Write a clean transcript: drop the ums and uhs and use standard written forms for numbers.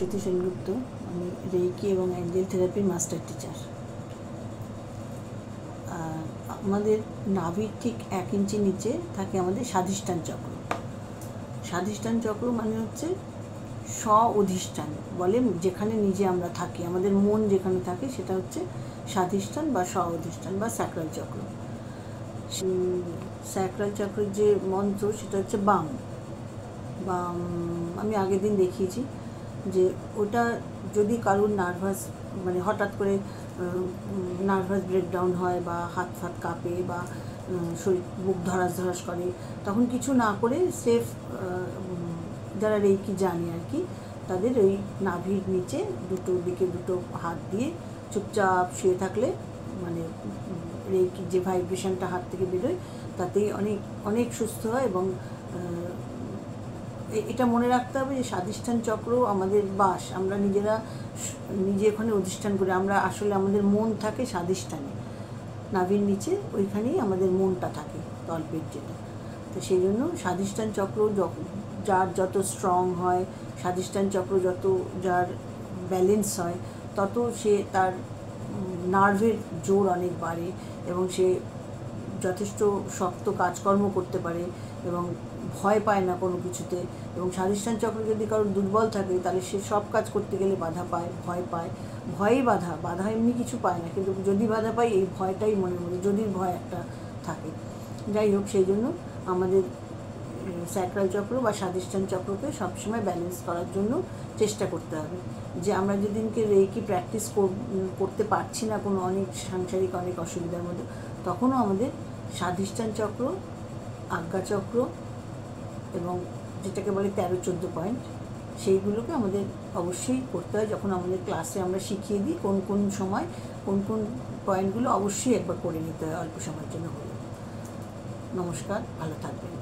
সরস্বতী সেনগুপ্ত। আমি রেইকি এবং অ্যাঞ্জেল থেরাপির মাস্টার টিচার। আমাদের নাভির ঠিক 1 ইঞ্চি নিচে থাকে আমাদের স্বাধিষ্ঠান চক্র। স্বাধিষ্ঠান চক্র মানে হচ্ছে স্ব অধিষ্ঠান বলে, যেখানে নিজে আমরা থাকি, আমাদের মন যেখানে থাকে সেটা হচ্ছে স্বাধিষ্ঠান বা স্ব অধিষ্ঠান বা স্যাক্রাল চক্র। স্যাক্রাল চক্রের যে মন্ত্র সেটা হচ্ছে বাম। আমি আগের দিন দেখিয়েছি যে ওটা যদি কারোর নার্ভাস মানে হঠাৎ করে নার্ভাস ব্রেকডাউন হয় বা হাত ফাত কাঁপে বা শরীর বুক ধরাস ধরাস করে, তখন কিছু না করে সেফ যারা রেইকি জানে আর কি, তাদের ওই নাভির নিচে দুটো দিকে দুটো হাত দিয়ে চুপচাপ শুয়ে থাকলে মানে রেইকি যে ভাইব্রেশনটা হাত থেকে বেরোয় তাতেই অনেক অনেক সুস্থ হয়। এবং এটা মনে রাখতে হবে যে স্বাধিষ্ঠান চক্র আমাদের বাস, আমরা নিজে ওখানে অধিষ্ঠান করি। আমরা আসলে আমাদের মন থাকে স্বাধিষ্ঠানে, নাভির নিচে, ওইখানেই আমাদের মনটা থাকে, তলপেট যেটা। তো সেই জন্য স্বাধিষ্ঠান চক্র যার যত স্ট্রং হয়, স্বাধিষ্ঠান চক্র যত যার ব্যালেন্স হয়, তত সে তার নার্ভের জোর অনেক বাড়ে এবং সে যথেষ্ট শক্ত কাজকর্ম করতে পারে এবং ভয় পায় না কোনো কিছুতে। এবং স্বাধিষ্ঠান চক্র যদি কারোর দুর্বল থাকে তাহলে সে সব কাজ করতে গেলে বাধা পায়, ভয় পায়। ভয়েই বাধা এমনি কিছু পায় না, কিন্তু যদি বাধা পায় এই ভয়টাই মনের মধ্যে, যদির ভয় একটা থাকে। যাই হোক, সেই জন্য আমাদের স্যাক্রাল চক্র বা স্বাধিষ্ঠান চক্রকে সবসময় ব্যালেন্স করার জন্য চেষ্টা করতে হবে। যে আমরা যেদিনকে রেইকি প্র্যাকটিস করতে পারছি না কোনো অনেক সাংসারিক অনেক অসুবিধার মধ্যে, তখনও আমাদের স্বাধিষ্ঠান চক্র, আজ্ঞাচক্র এবং যেটাকে বলে 13-14 পয়েন্ট, সেইগুলোকে আমাদের অবশ্যই করতে হয়। যখন আমাদের ক্লাসে আমরা শিখিয়ে দিই কোন কোন সময় কোন কোন পয়েন্টগুলো অবশ্যই একবার করে নিতে হয় অল্প সময়ের জন্য হলেও। নমস্কার, ভালো থাকবেন।